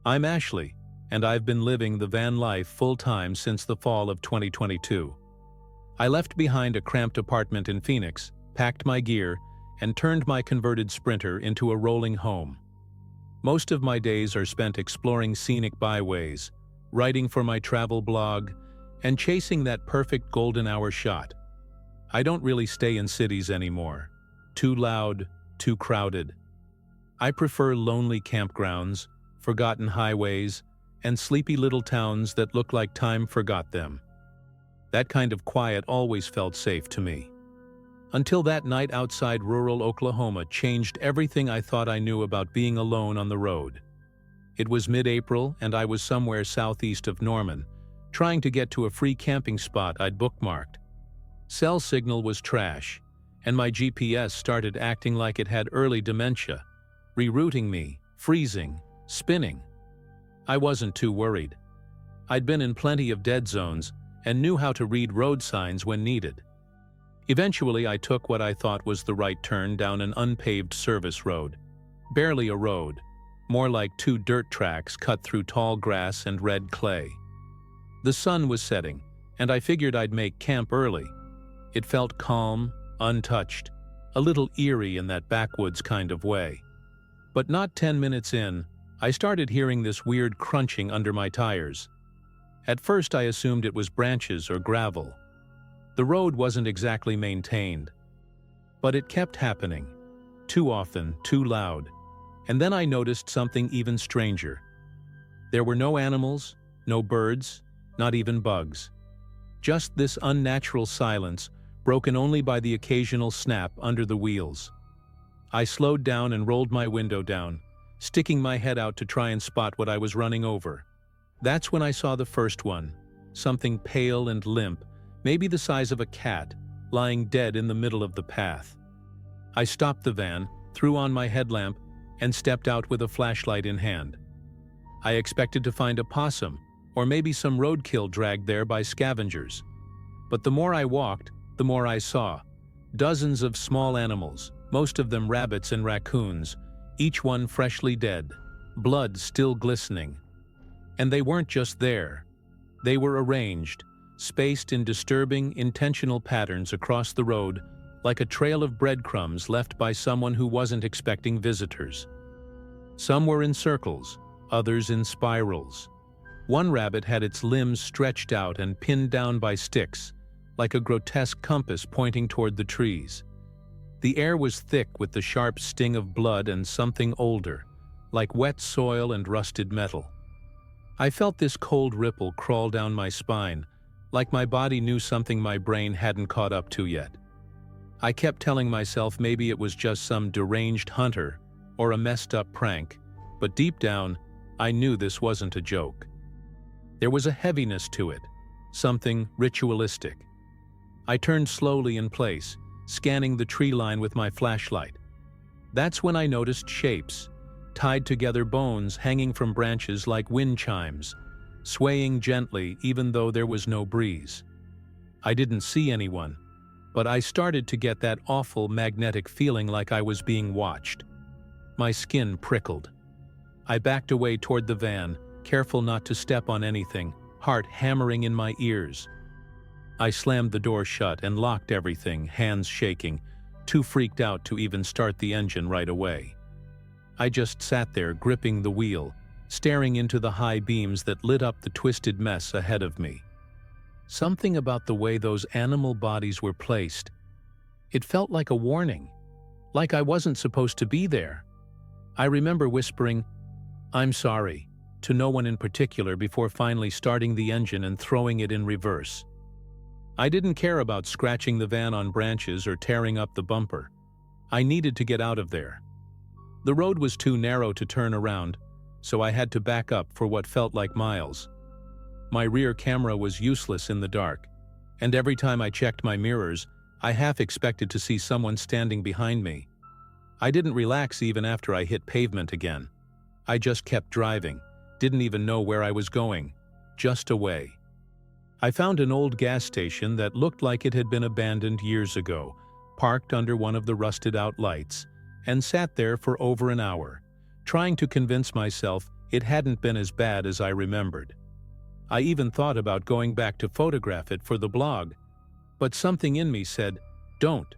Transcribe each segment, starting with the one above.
I'm Ashley, and I've been living the van life full-time since the fall of 2022. I left behind a cramped apartment in Phoenix, packed my gear, and turned my converted Sprinter into a rolling home. Most of my days are spent exploring scenic byways, writing for my travel blog, and chasing that perfect golden hour shot. I don't really stay in cities anymore. Too loud, too crowded. I prefer lonely campgrounds, forgotten highways, and sleepy little towns that look like time forgot them. That kind of quiet always felt safe to me. Until that night outside rural Oklahoma changed everything I thought I knew about being alone on the road. It was mid-April and I was somewhere southeast of Norman, trying to get to a free camping spot I'd bookmarked. Cell signal was trash, and my GPS started acting like it had early dementia, rerouting me, freezing, spinning. I wasn't too worried. I'd been in plenty of dead zones and knew how to read road signs when needed. Eventually, I took what I thought was the right turn down an unpaved service road. Barely a road, more like two dirt tracks cut through tall grass and red clay. The sun was setting, and I figured I'd make camp early. It felt calm, untouched, a little eerie in that backwoods kind of way. But not 10 minutes in, I started hearing this weird crunching under my tires. At first I assumed it was branches or gravel. The road wasn't exactly maintained. But it kept happening. Too often, too loud. And then I noticed something even stranger. There were no animals, no birds, not even bugs. Just this unnatural silence, broken only by the occasional snap under the wheels. I slowed down and rolled my window down, sticking my head out to try and spot what I was running over. That's when I saw the first one, something pale and limp, maybe the size of a cat, lying dead in the middle of the path. I stopped the van, threw on my headlamp, and stepped out with a flashlight in hand. I expected to find a possum, or maybe some roadkill dragged there by scavengers. But the more I walked, the more I saw. Dozens of small animals, most of them rabbits and raccoons, each one freshly dead, blood still glistening. And they weren't just there. They were arranged, spaced in disturbing, intentional patterns across the road, like a trail of breadcrumbs left by someone who wasn't expecting visitors. Some were in circles, others in spirals. One rabbit had its limbs stretched out and pinned down by sticks, like a grotesque compass pointing toward the trees. The air was thick with the sharp sting of blood and something older, like wet soil and rusted metal. I felt this cold ripple crawl down my spine, like my body knew something my brain hadn't caught up to yet. I kept telling myself maybe it was just some deranged hunter or a messed up prank, but deep down, I knew this wasn't a joke. There was a heaviness to it, something ritualistic. I turned slowly in place, scanning the tree line with my flashlight. That's when I noticed shapes, tied together bones hanging from branches like wind chimes, swaying gently even though there was no breeze. I didn't see anyone, but I started to get that awful magnetic feeling like I was being watched. My skin prickled. I backed away toward the van, careful not to step on anything, heart hammering in my ears. I slammed the door shut and locked everything, hands shaking, too freaked out to even start the engine right away. I just sat there gripping the wheel, staring into the high beams that lit up the twisted mess ahead of me. Something about the way those animal bodies were placed. It felt like a warning, like I wasn't supposed to be there. I remember whispering, "I'm sorry," to no one in particular before finally starting the engine and throwing it in reverse. I didn't care about scratching the van on branches or tearing up the bumper. I needed to get out of there. The road was too narrow to turn around, so I had to back up for what felt like miles. My rear camera was useless in the dark, and every time I checked my mirrors, I half expected to see someone standing behind me. I didn't relax even after I hit pavement again. I just kept driving, didn't even know where I was going, just away. I found an old gas station that looked like it had been abandoned years ago, parked under one of the rusted-out lights, and sat there for over an hour, trying to convince myself It hadn't been as bad as I remembered. I even thought about going back to photograph it for the blog, but something in me said, don't.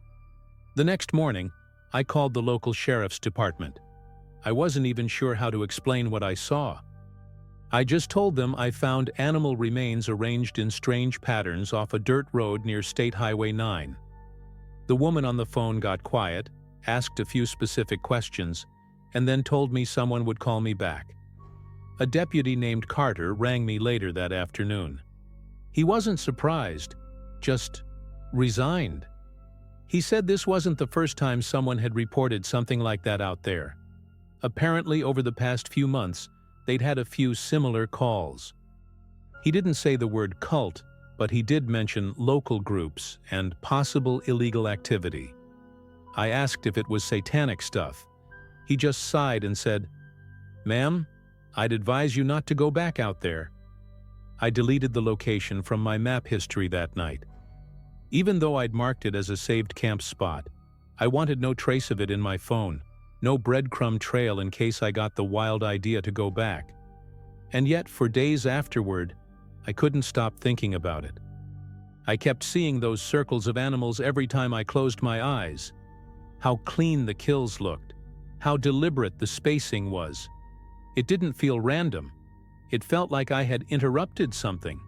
The next morning, I called the local sheriff's department. I wasn't even sure how to explain what I saw. I just told them I found animal remains arranged in strange patterns off a dirt road near State Highway 9. The woman on the phone got quiet, asked a few specific questions, and then told me someone would call me back. A deputy named Carter rang me later that afternoon. He wasn't surprised, just resigned. He said this wasn't the first time someone had reported something like that out there. Apparently, over the past few months, they'd had a few similar calls. He didn't say the word cult, but he did mention local groups and possible illegal activity. I asked if it was satanic stuff. He just sighed and said, "Ma'am, I'd advise you not to go back out there." I deleted the location from my map history that night. Even though I'd marked it as a saved camp spot, I wanted no trace of it in my phone, no breadcrumb trail in case I got the wild idea to go back. And yet, for days afterward, I couldn't stop thinking about it. I kept seeing those circles of animals every time I closed my eyes. How clean the kills looked, how deliberate the spacing was. It didn't feel random. It felt like I had interrupted something.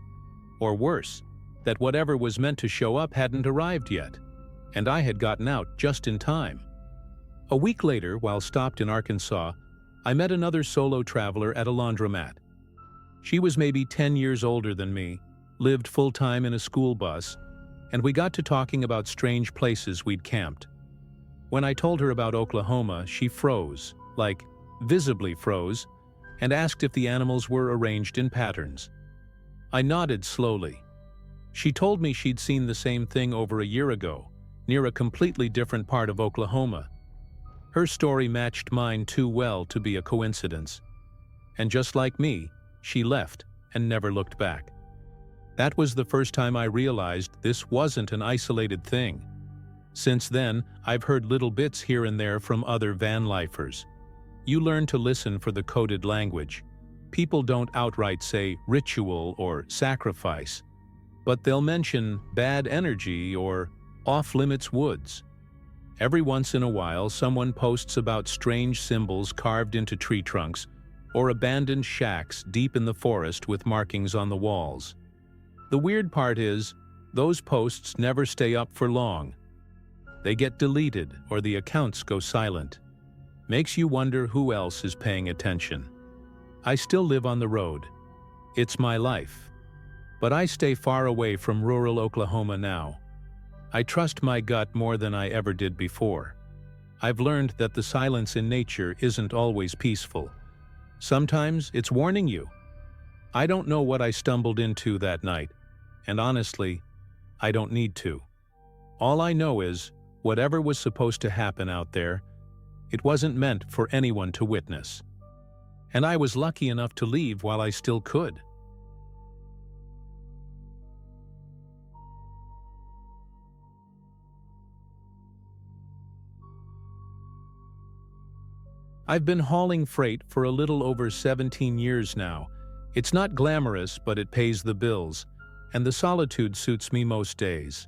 Or worse, that whatever was meant to show up hadn't arrived yet, and I had gotten out just in time. A week later, while stopped in Arkansas, I met another solo traveler at a laundromat. She was maybe 10 years older than me, lived full-time in a school bus, and we got to talking about strange places we'd camped. When I told her about Oklahoma, she froze, like visibly froze, and asked if the animals were arranged in patterns. I nodded slowly. She told me she'd seen the same thing over a year ago, near a completely different part of Oklahoma. Her story matched mine too well to be a coincidence. And just like me, she left and never looked back. That was the first time I realized this wasn't an isolated thing. Since then, I've heard little bits here and there from other van lifers. You learn to listen for the coded language. People don't outright say ritual or sacrifice, but they'll mention bad energy or off-limits woods. Every once in a while, someone posts about strange symbols carved into tree trunks or abandoned shacks deep in the forest with markings on the walls. The weird part is, those posts never stay up for long. They get deleted or the accounts go silent. Makes you wonder who else is paying attention. I still live on the road. It's my life. But I stay far away from rural Oklahoma now. I trust my gut more than I ever did before. I've learned that the silence in nature isn't always peaceful. Sometimes it's warning you. I don't know what I stumbled into that night, and honestly, I don't need to. All I know is, whatever was supposed to happen out there, it wasn't meant for anyone to witness. And I was lucky enough to leave while I still could. I've been hauling freight for a little over 17 years now. It's not glamorous, but it pays the bills, and the solitude suits me most days.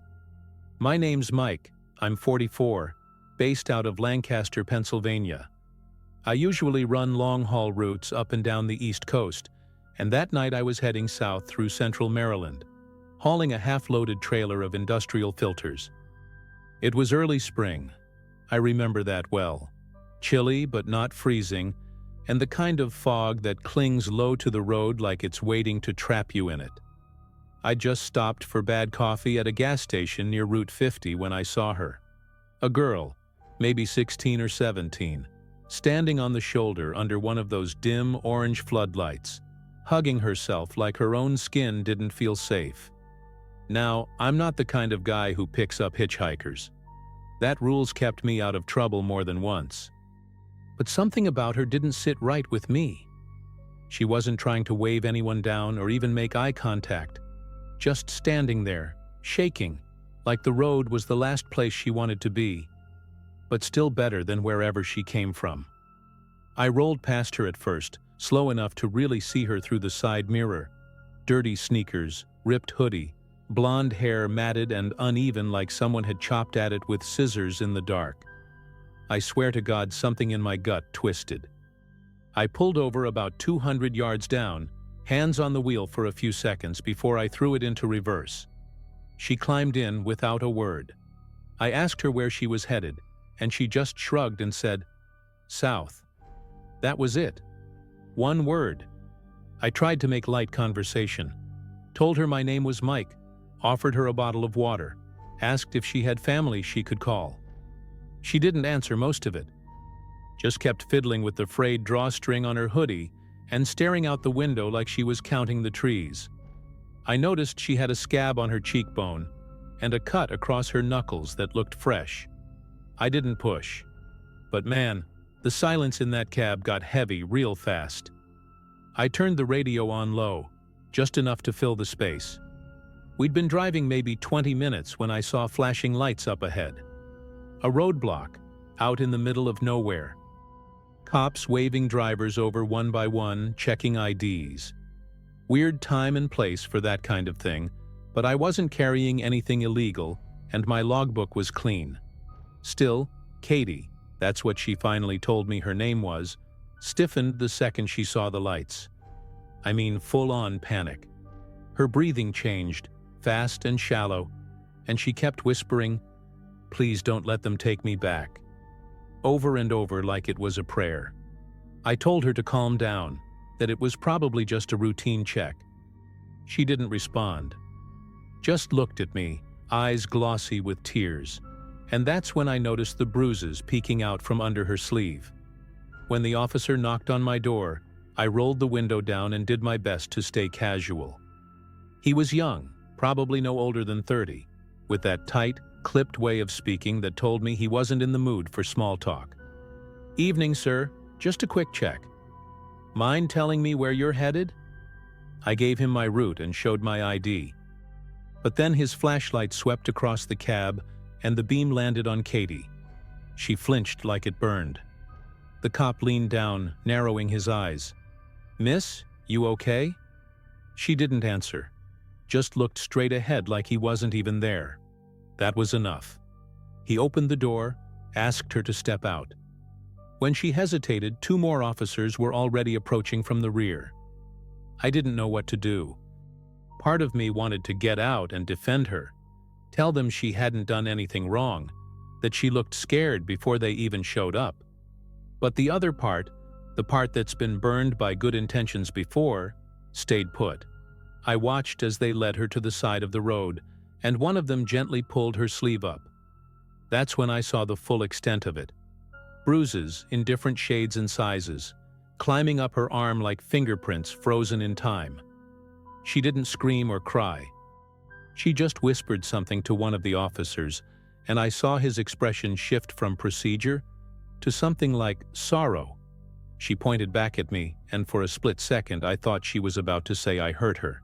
My name's Mike. I'm 44, based out of Lancaster, Pennsylvania. I usually run long-haul routes up and down the East Coast, and that night I was heading south through central Maryland, hauling a half-loaded trailer of industrial filters. It was early spring. I remember that well. Chilly but not freezing, and the kind of fog that clings low to the road like it's waiting to trap you in it. I just stopped for bad coffee at a gas station near Route 50 when I saw her. A girl, maybe 16 or 17, standing on the shoulder under one of those dim orange floodlights, hugging herself like her own skin didn't feel safe. Now, I'm not the kind of guy who picks up hitchhikers. That rule's kept me out of trouble more than once. But something about her didn't sit right with me. She wasn't trying to wave anyone down or even make eye contact, just standing there, shaking, like the road was the last place she wanted to be, but still better than wherever she came from. I rolled past her at first, slow enough to really see her through the side mirror. Dirty sneakers, ripped hoodie, blonde hair matted and uneven like someone had chopped at it with scissors in the dark. I swear to God, something in my gut twisted. I pulled over about 200 yards down, hands on the wheel for a few seconds before I threw it into reverse. She climbed in without a word. I asked her where she was headed, and she just shrugged and said, "South." That was it. One word. I tried to make light conversation. Told her my name was Mike, offered her a bottle of water, asked if she had family she could call. She didn't answer most of it. Just kept fiddling with the frayed drawstring on her hoodie and staring out the window like she was counting the trees. I noticed she had a scab on her cheekbone and a cut across her knuckles that looked fresh. I didn't push. But man, the silence in that cab got heavy real fast. I turned the radio on low, just enough to fill the space. We'd been driving maybe 20 minutes when I saw flashing lights up ahead. A roadblock, out in the middle of nowhere. Cops waving drivers over one by one, checking IDs. Weird time and place for that kind of thing, but I wasn't carrying anything illegal, and my logbook was clean. Still, Katie, that's what she finally told me her name was, stiffened the second she saw the lights. I mean, full-on panic. Her breathing changed, fast and shallow, and she kept whispering, "Please don't let them take me back," over and over like it was a prayer. I told her to calm down, that it was probably just a routine check. She didn't respond. Just looked at me, eyes glossy with tears, and that's when I noticed the bruises peeking out from under her sleeve. When the officer knocked on my door, I rolled the window down and did my best to stay casual. He was young, probably no older than 30, with that tight, clipped way of speaking that told me he wasn't in the mood for small talk. "Evening, sir. Just a quick check. Mind telling me where you're headed?" I gave him my route and showed my ID. But then his flashlight swept across the cab and the beam landed on Katie. She flinched like it burned. The cop leaned down, narrowing his eyes. "Miss, you okay?" She didn't answer, just looked straight ahead like he wasn't even there. That was enough. He opened the door, asked her to step out. When she hesitated, 2 more officers were already approaching from the rear. I didn't know what to do. Part of me wanted to get out and defend her, tell them she hadn't done anything wrong, that she looked scared before they even showed up. But the other part, the part that's been burned by good intentions before, stayed put. I watched as they led her to the side of the road, and one of them gently pulled her sleeve up. That's when I saw the full extent of it. Bruises in different shades and sizes, climbing up her arm like fingerprints frozen in time. She didn't scream or cry. She just whispered something to one of the officers, and I saw his expression shift from procedure to something like sorrow. She pointed back at me, and for a split second I thought she was about to say I hurt her.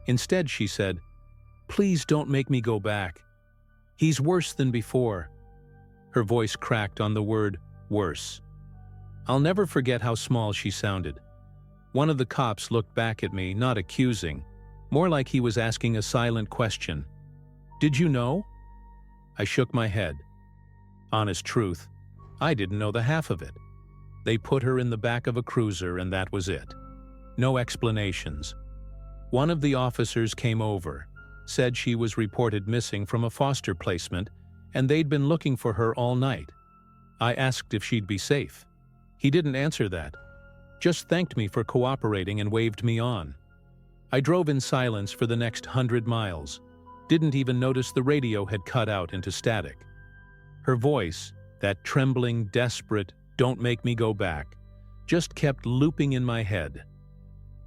Instead, she said, "Please don't make me go back. He's worse than before." Her voice cracked on the word worse. I'll never forget how small she sounded. One of the cops looked back at me, not accusing, more like he was asking a silent question. "Did you know?" I shook my head. Honest truth, I didn't know the half of it. They put her in the back of a cruiser and that was it. No explanations. One of the officers came over, said she was reported missing from a foster placement and they'd been looking for her all night. I asked if she'd be safe. He didn't answer that, just thanked me for cooperating and waved me on. I drove in silence for the next 100 miles, didn't even notice the radio had cut out into static. Her voice, that trembling, desperate, "Don't make me go back," just kept looping in my head.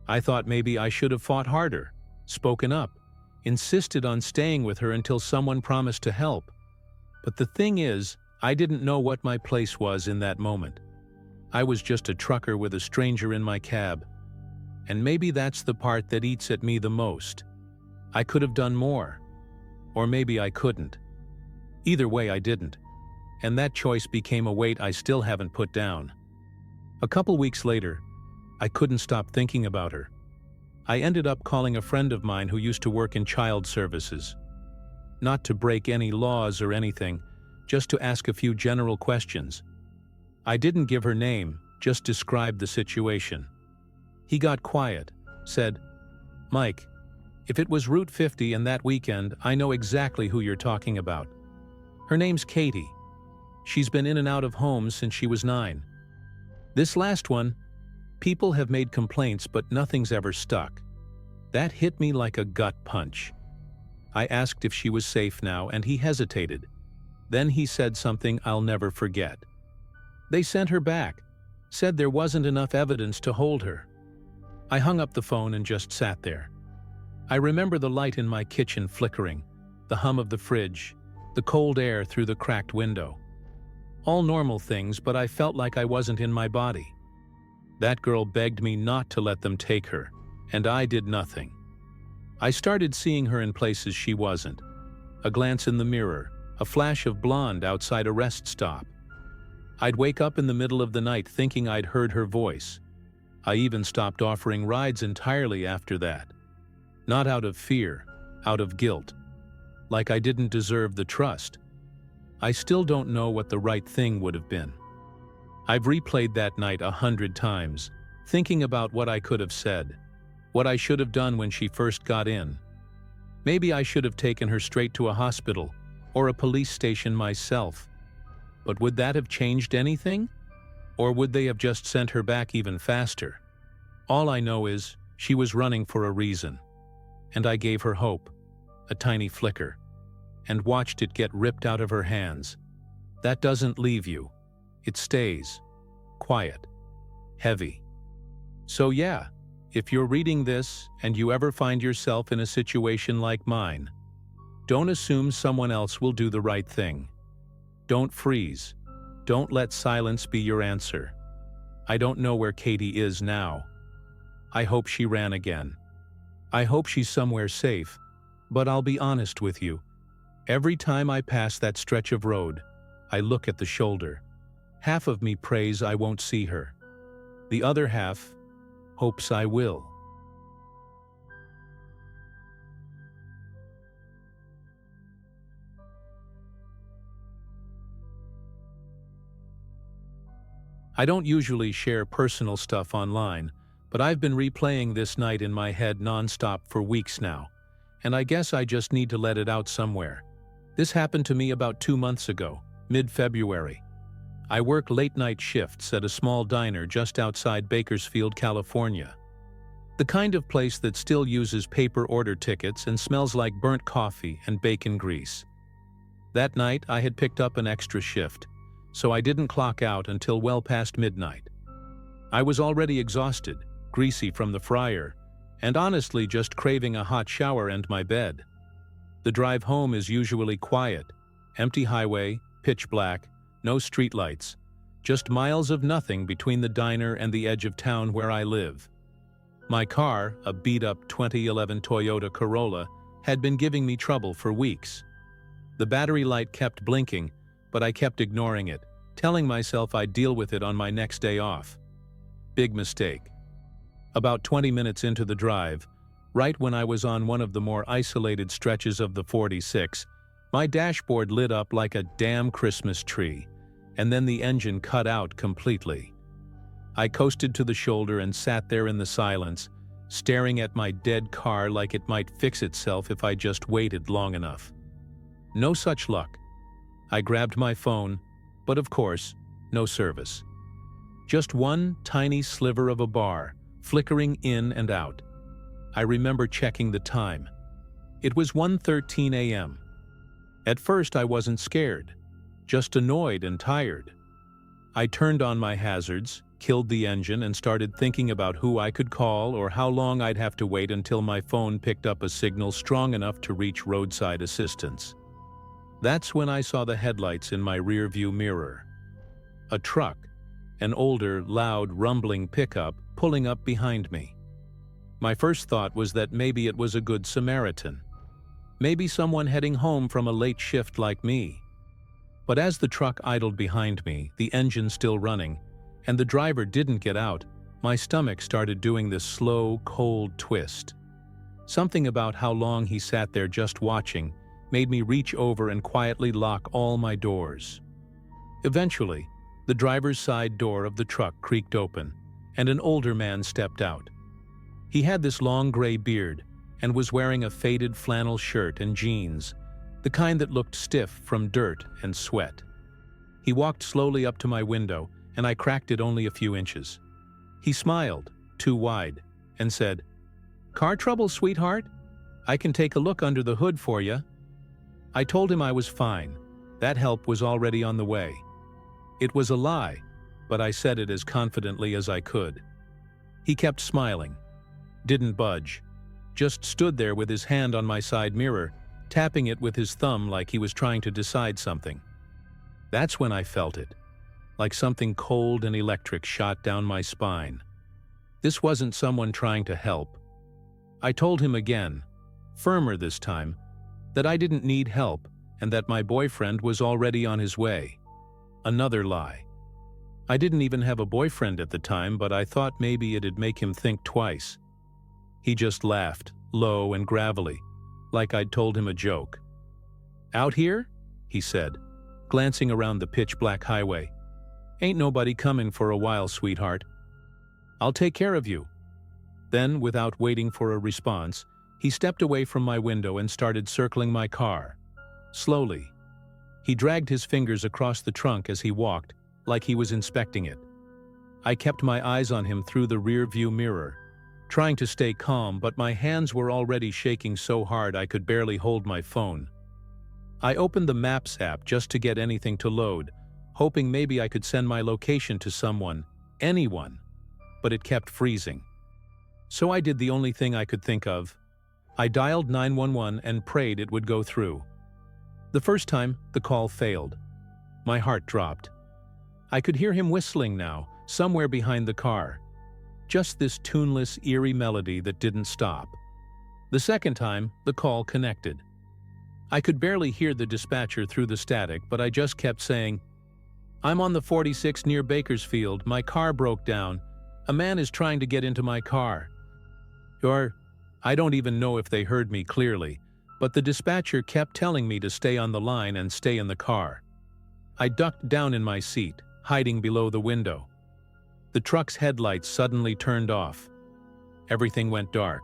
I thought maybe I should have fought harder, spoken up, insisted on staying with her until someone promised to help. But the thing is, I didn't know what my place was in that moment. I was just a trucker with a stranger in my cab. And maybe that's the part that eats at me the most. I could have done more. Or maybe I couldn't. Either way, I didn't. And that choice became a weight I still haven't put down. A couple weeks later, I couldn't stop thinking about her. I ended up calling a friend of mine who used to work in child services. Not to break any laws or anything, just to ask a few general questions. I didn't give her name, just described the situation. He got quiet, said, "Mike, if it was Route 50 and that weekend, I know exactly who you're talking about. Her name's Katie. She's been in and out of homes since she was 9. This last one, people have made complaints but nothing's ever stuck." That hit me like a gut punch. I asked if she was safe now and he hesitated. Then he said something I'll never forget. They sent her back, said there wasn't enough evidence to hold her. I hung up the phone and just sat there. I remember the light in my kitchen flickering, the hum of the fridge, the cold air through the cracked window. All normal things, but I felt like I wasn't in my body. That girl begged me not to let them take her, and I did nothing. I started seeing her in places she wasn't. A glance in the mirror, a flash of blonde outside a rest stop. I'd wake up in the middle of the night thinking I'd heard her voice. I even stopped offering rides entirely after that. Not out of fear, out of guilt. Like I didn't deserve the trust. I still don't know what the right thing would have been. I've replayed that night 100 times, thinking about what I could have said, what I should have done when she first got in. Maybe I should have taken her straight to a hospital or a police station myself. But would that have changed anything? Or would they have just sent her back even faster? All I know is she was running for a reason. And I gave her hope, a tiny flicker, and watched it get ripped out of her hands. That doesn't leave you. It stays. Quiet. Heavy. So yeah, if you're reading this and you ever find yourself in a situation like mine, don't assume someone else will do the right thing. Don't freeze. Don't let silence be your answer. I don't know where Katie is now. I hope she ran again. I hope she's somewhere safe, but I'll be honest with you. Every time I pass that stretch of road, I look at the shoulder. Half of me prays I won't see her. The other half hopes I will. I don't usually share personal stuff online, but I've been replaying this night in my head nonstop for weeks now, and I guess I just need to let it out somewhere. This happened to me about 2 months ago, mid-February. I work late-night shifts at a small diner just outside Bakersfield, California. The kind of place that still uses paper order tickets and smells like burnt coffee and bacon grease. That night, I had picked up an extra shift, so I didn't clock out until well past midnight. I was already exhausted, greasy from the fryer, and honestly just craving a hot shower and my bed. The drive home is usually quiet, empty highway, pitch black, no streetlights, just miles of nothing between the diner and the edge of town where I live. My car, a beat-up 2011 Toyota Corolla, had been giving me trouble for weeks. The battery light kept blinking, but I kept ignoring it, telling myself I'd deal with it on my next day off. Big mistake. About 20 minutes into the drive, right when I was on one of the more isolated stretches of the 46, my dashboard lit up like a damn Christmas tree, and then the engine cut out completely. I coasted to the shoulder and sat there in the silence, staring at my dead car like it might fix itself if I just waited long enough. No such luck. I grabbed my phone, but of course, no service. Just one tiny sliver of a bar, flickering in and out. I remember checking the time. It was 1:13 a.m. At first I wasn't scared, just annoyed and tired. I turned on my hazards, killed the engine, and started thinking about who I could call or how long I'd have to wait until my phone picked up a signal strong enough to reach roadside assistance. That's when I saw the headlights in my rearview mirror. A truck, an older, loud, rumbling pickup, pulling up behind me. My first thought was that maybe it was a good Samaritan. Maybe someone heading home from a late shift like me. But as the truck idled behind me, the engine still running, and the driver didn't get out, My stomach started doing this slow, cold twist. Something about how long he sat there just watching made me reach over and quietly lock all my doors. Eventually, the driver's side door of the truck creaked open, and an older man stepped out. He had this long gray beard and was wearing a faded flannel shirt and jeans, the kind that looked stiff from dirt and sweat. He walked slowly up to my window, and I cracked it only a few inches. He smiled, too wide, and said, "Car trouble, sweetheart? I can take a look under the hood for you." I told him I was fine. That help was already on the way. It was a lie, but I said it as confidently as I could. He kept smiling, didn't budge, just stood there with his hand on my side mirror, tapping it with his thumb like he was trying to decide something. That's when I felt it, like something cold and electric shot down my spine. This wasn't someone trying to help. I told him again, firmer this time, that I didn't need help and that my boyfriend was already on his way. Another lie. I didn't even have a boyfriend at the time, but I thought maybe it'd make him think twice. He just laughed, low and gravelly, like I'd told him a joke. "Out here?" he said, glancing around the pitch-black highway. "Ain't nobody coming for a while, sweetheart. I'll take care of you." Then, without waiting for a response, he stepped away from my window and started circling my car. Slowly. He dragged his fingers across the trunk as he walked, like he was inspecting it. I kept my eyes on him through the rear-view mirror, trying to stay calm, but my hands were already shaking so hard I could barely hold my phone. I opened the Maps app just to get anything to load, hoping maybe I could send my location to someone, anyone, but it kept freezing. So I did the only thing I could think of. I dialed 911 and prayed it would go through. The first time, the call failed. My heart dropped. I could hear him whistling now, somewhere behind the car. Just this tuneless, eerie melody that didn't stop. The second time, the call connected. I could barely hear the dispatcher through the static, but I just kept saying, "I'm on the 46 near Bakersfield. My car broke down. A man is trying to get into my car." I don't even know if they heard me clearly, but the dispatcher kept telling me to stay on the line and stay in the car. I ducked down in my seat, hiding below the window. The truck's headlights suddenly turned off. Everything went dark.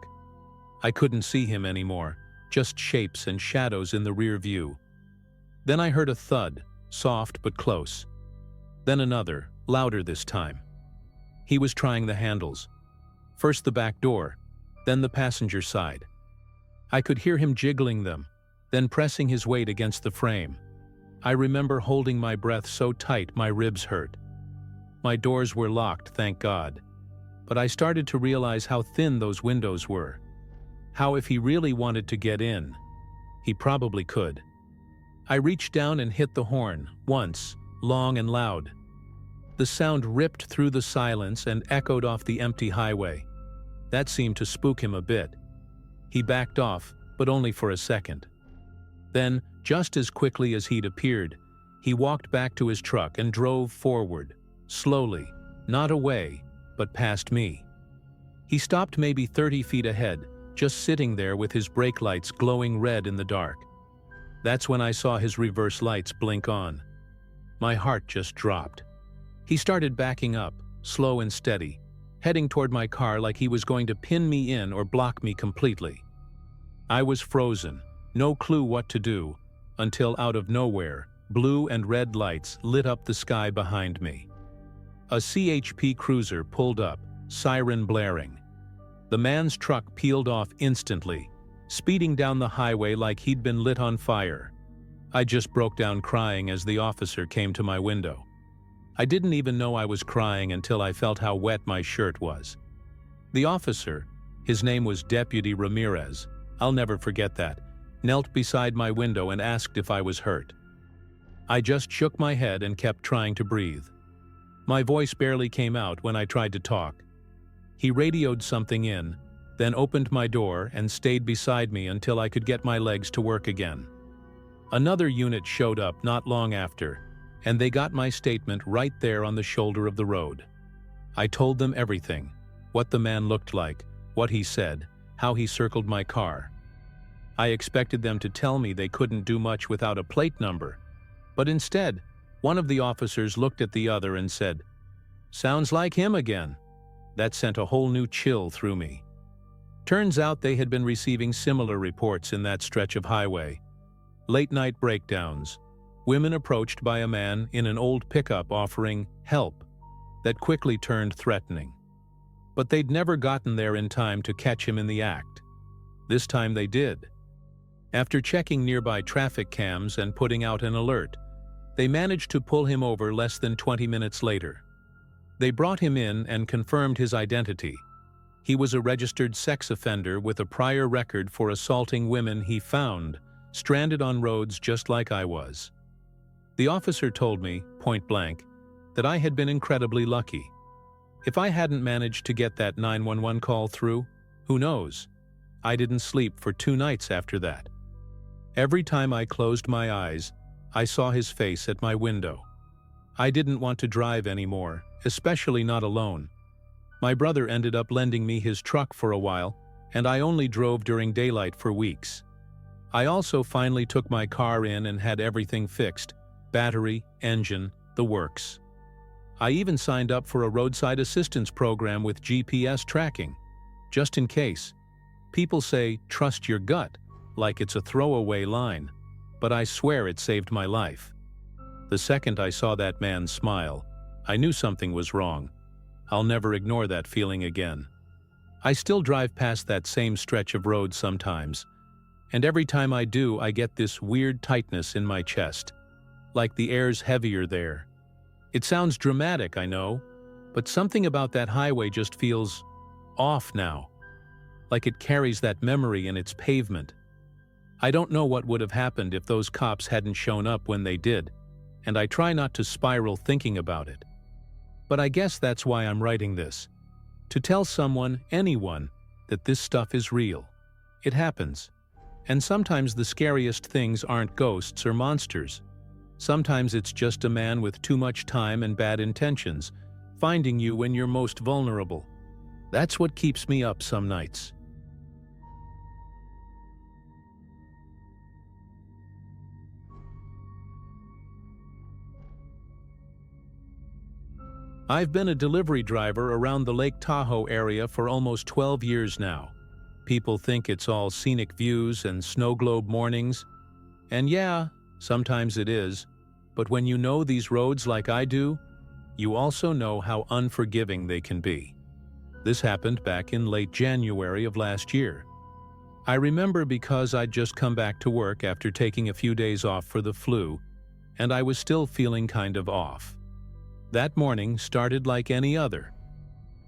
I couldn't see him anymore, just shapes and shadows in the rear view. Then I heard a thud, soft but close. Then another, louder this time. He was trying the handles. First the back door, then the passenger side. I could hear him jiggling them, then pressing his weight against the frame. I remember holding my breath so tight my ribs hurt. My doors were locked, thank God. But I started to realize how thin those windows were. How if he really wanted to get in, he probably could. I reached down and hit the horn, once, long and loud. The sound ripped through the silence and echoed off the empty highway. That seemed to spook him a bit. He backed off, but only for a second. Then, just as quickly as he'd appeared, he walked back to his truck and drove forward, slowly, not away, but past me. He stopped maybe 30 feet ahead, just sitting there with his brake lights glowing red in the dark. That's when I saw his reverse lights blink on. My heart just dropped. He started backing up, slow and steady, heading toward my car like he was going to pin me in or block me completely. I was frozen, no clue what to do, until out of nowhere, blue and red lights lit up the sky behind me. A CHP cruiser pulled up, siren blaring. The man's truck peeled off instantly, speeding down the highway like he'd been lit on fire. I just broke down crying as the officer came to my window. I didn't even know I was crying until I felt how wet my shirt was. The officer, his name was Deputy Ramirez, I'll never forget that, knelt beside my window and asked if I was hurt. I just shook my head and kept trying to breathe. My voice barely came out when I tried to talk. He radioed something in, then opened my door and stayed beside me until I could get my legs to work again. Another unit showed up not long after, and they got my statement right there on the shoulder of the road. I told them everything: what the man looked like, what he said, how he circled my car. I expected them to tell me they couldn't do much without a plate number, but instead, one of the officers looked at the other and said, "Sounds like him again." That sent a whole new chill through me. Turns out they had been receiving similar reports in that stretch of highway. Late-night breakdowns, women approached by a man in an old pickup offering help that quickly turned threatening. But they'd never gotten there in time to catch him in the act. This time they did. After checking nearby traffic cams and putting out an alert, they managed to pull him over less than 20 minutes later. They brought him in and confirmed his identity. He was a registered sex offender with a prior record for assaulting women he found stranded on roads just like I was. The officer told me, point blank, that I had been incredibly lucky. If I hadn't managed to get that 911 call through, who knows? I didn't sleep for 2 nights after that. Every time I closed my eyes, I saw his face at my window. I didn't want to drive anymore, especially not alone. My brother ended up lending me his truck for a while, and I only drove during daylight for weeks. I also finally took my car in and had everything fixed: battery, engine, the works. I even signed up for a roadside assistance program with GPS tracking, just in case. People say, "Trust your gut," like it's a throwaway line, but I swear it saved my life. The second I saw that man smile, I knew something was wrong. I'll never ignore that feeling again. I still drive past that same stretch of road sometimes, and every time I do, I get this weird tightness in my chest, like the air's heavier there. It sounds dramatic, I know, but something about that highway just feels off now, like it carries that memory in its pavement. I don't know what would have happened if those cops hadn't shown up when they did, and I try not to spiral thinking about it. But I guess that's why I'm writing this. To tell someone, anyone, that this stuff is real. It happens. And sometimes the scariest things aren't ghosts or monsters. Sometimes it's just a man with too much time and bad intentions, finding you when you're most vulnerable. That's what keeps me up some nights. I've been a delivery driver around the Lake Tahoe area for almost 12 years now. People think it's all scenic views and snow globe mornings. And yeah, sometimes it is. But when you know these roads like I do, you also know how unforgiving they can be. This happened back in late January of last year. I remember because I'd just come back to work after taking a few days off for the flu, and I was still feeling kind of off. That morning started like any other.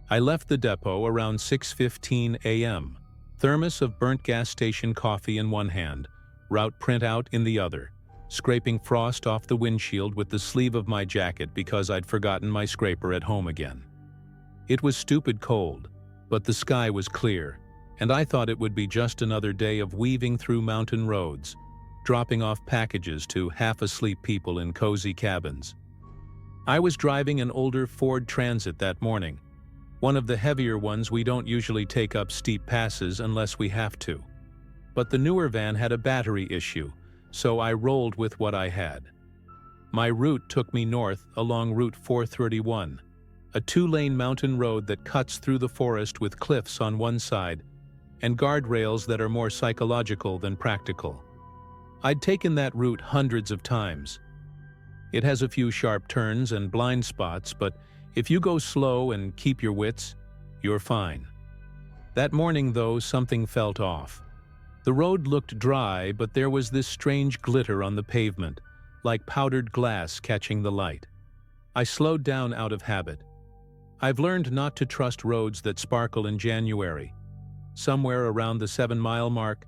I left the depot around 6:15 a.m., thermos of burnt gas station coffee in one hand, route printout in the other, scraping frost off the windshield with the sleeve of my jacket because I'd forgotten my scraper at home again. It was stupid cold, but the sky was clear, and I thought it would be just another day of weaving through mountain roads, dropping off packages to half-asleep people in cozy cabins. I was driving an older Ford Transit that morning, one of the heavier ones we don't usually take up steep passes unless we have to. But the newer van had a battery issue, so I rolled with what I had. My route took me north along Route 431, a 2-lane mountain road that cuts through the forest with cliffs on one side and guardrails that are more psychological than practical. I'd taken that route hundreds of times. It has a few sharp turns and blind spots, but if you go slow and keep your wits, you're fine. That morning, though, something felt off. The road looked dry, but there was this strange glitter on the pavement, like powdered glass catching the light. I slowed down out of habit. I've learned not to trust roads that sparkle in January. Somewhere around the 7-mile mark,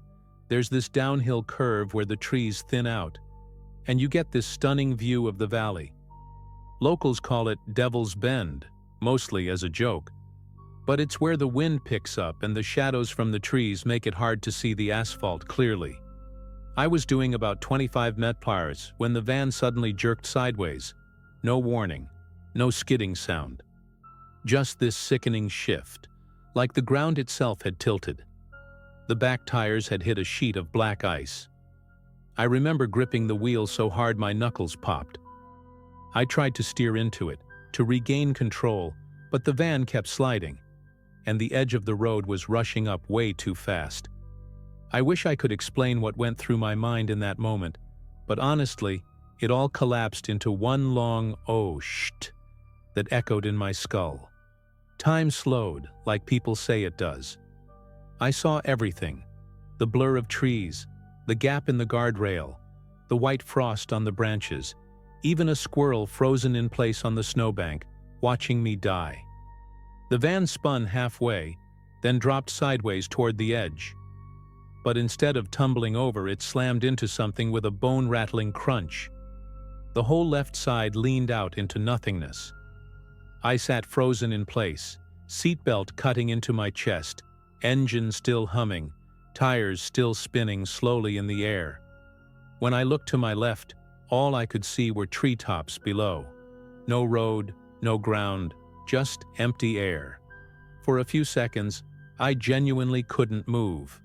there's this downhill curve where the trees thin out, and you get this stunning view of the valley. Locals call it Devil's Bend, mostly as a joke, but it's where the wind picks up and the shadows from the trees make it hard to see the asphalt clearly. I was doing about 25 mph when the van suddenly jerked sideways. No warning, no skidding sound. Just this sickening shift, like the ground itself had tilted. The back tires had hit a sheet of black ice. I remember gripping the wheel so hard my knuckles popped. I tried to steer into it, to regain control, but the van kept sliding, and the edge of the road was rushing up way too fast. I wish I could explain what went through my mind in that moment, but honestly, it all collapsed into one long "oh, shht" that echoed in my skull. Time slowed, like people say it does. I saw everything: the blur of trees, the gap in the guardrail, the white frost on the branches, even a squirrel frozen in place on the snowbank, watching me die. The van spun halfway, then dropped sideways toward the edge. But instead of tumbling over, it slammed into something with a bone-rattling crunch. The whole left side leaned out into nothingness. I sat frozen in place, seatbelt cutting into my chest, engine still humming, tires still spinning slowly in the air. When I looked to my left, all I could see were treetops below. No road, no ground, just empty air. For a few seconds, I genuinely couldn't move.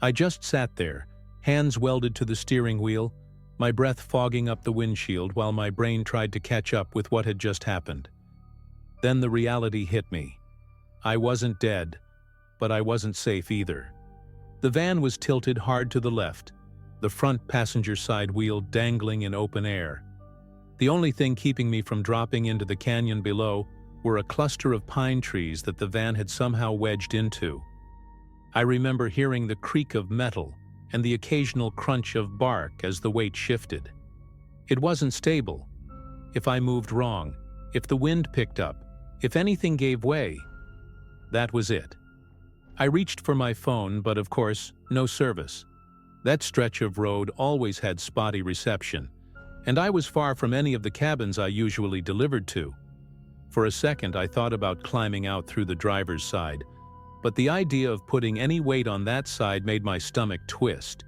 I just sat there, hands welded to the steering wheel, my breath fogging up the windshield while my brain tried to catch up with what had just happened. Then the reality hit me. I wasn't dead, but I wasn't safe either. The van was tilted hard to the left, the front passenger side wheel dangling in open air. The only thing keeping me from dropping into the canyon below were a cluster of pine trees that the van had somehow wedged into. I remember hearing the creak of metal and the occasional crunch of bark as the weight shifted. It wasn't stable. If I moved wrong, if the wind picked up, if anything gave way, that was it. I reached for my phone, but of course, no service. That stretch of road always had spotty reception, and I was far from any of the cabins I usually delivered to. For a second, I thought about climbing out through the driver's side, but the idea of putting any weight on that side made my stomach twist.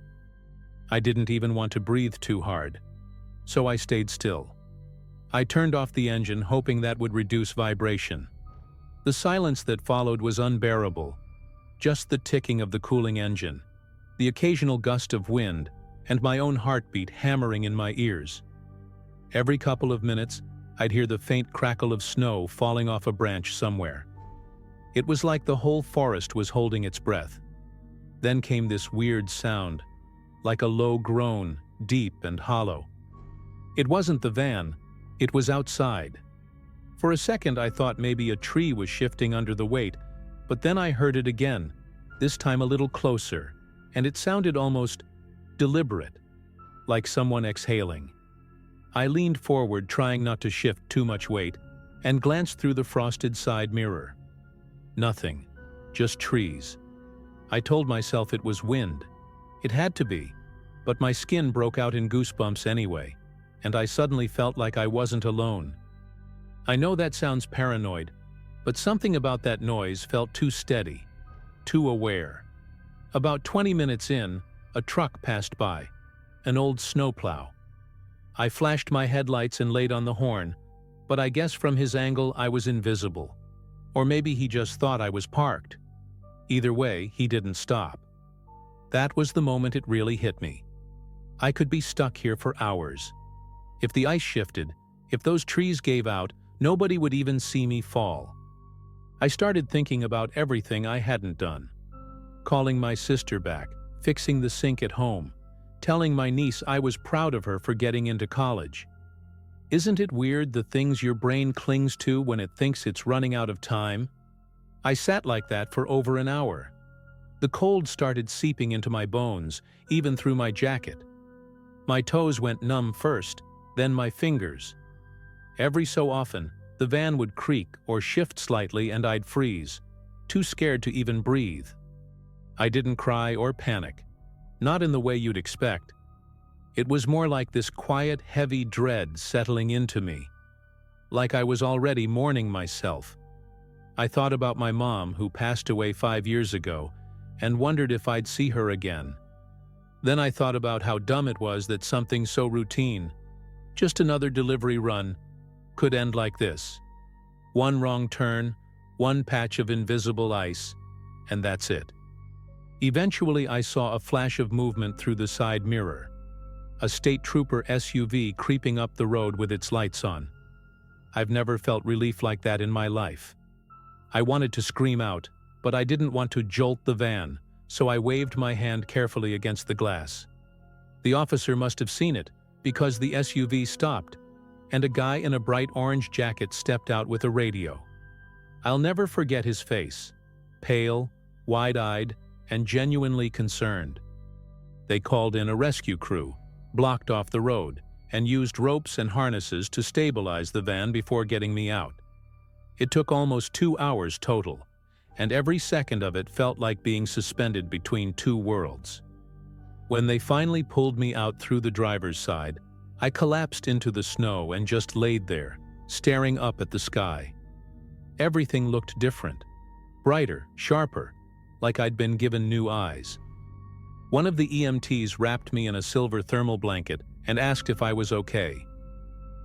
I didn't even want to breathe too hard, so I stayed still. I turned off the engine, hoping that would reduce vibration. The silence that followed was unbearable, just the ticking of the cooling engine, the occasional gust of wind, and my own heartbeat hammering in my ears. Every couple of minutes, I'd hear the faint crackle of snow falling off a branch somewhere. It was like the whole forest was holding its breath. Then came this weird sound, like a low groan, deep and hollow. It wasn't the van, it was outside. For a second I thought maybe a tree was shifting under the weight, but then I heard it again, this time a little closer, and it sounded almost deliberate, like someone exhaling. I leaned forward, trying not to shift too much weight, and glanced through the frosted side mirror. Nothing, just trees. I told myself it was wind. It had to be, but my skin broke out in goosebumps anyway, and I suddenly felt like I wasn't alone. I know that sounds paranoid, but something about that noise felt too steady, too aware. About 20 minutes in, a truck passed by, an old snowplow. I flashed my headlights and laid on the horn, but I guess from his angle I was invisible. Or maybe he just thought I was parked. Either way, he didn't stop. That was the moment it really hit me. I could be stuck here for hours. If the ice shifted, if those trees gave out, nobody would even see me fall. I started thinking about everything I hadn't done. Calling my sister back, fixing the sink at home, telling my niece I was proud of her for getting into college. Isn't it weird, the things your brain clings to when it thinks it's running out of time? I sat like that for over an hour. The cold started seeping into my bones, even through my jacket. My toes went numb first, then my fingers. Every so often, the van would creak or shift slightly and I'd freeze, too scared to even breathe. I didn't cry or panic, not in the way you'd expect. It was more like this quiet, heavy dread settling into me, like I was already mourning myself. I thought about my mom, who passed away 5 years ago, and wondered if I'd see her again. Then I thought about how dumb it was that something so routine, just another delivery run, could end like this. One wrong turn, one patch of invisible ice, and that's it. Eventually, I saw a flash of movement through the side mirror. A state trooper SUV creeping up the road with its lights on. I've never felt relief like that in my life. I wanted to scream out, but I didn't want to jolt the van, so I waved my hand carefully against the glass. The officer must have seen it, because the SUV stopped, and a guy in a bright orange jacket stepped out with a radio. I'll never forget his face, pale, wide-eyed, and genuinely concerned. They called in a rescue crew, blocked off the road, and used ropes and harnesses to stabilize the van before getting me out. It took almost 2 hours total, and every second of it felt like being suspended between two worlds. When they finally pulled me out through the driver's side, I collapsed into the snow and just laid there, staring up at the sky. Everything looked different, brighter, sharper, like I'd been given new eyes. One of the EMTs wrapped me in a silver thermal blanket and asked if I was okay.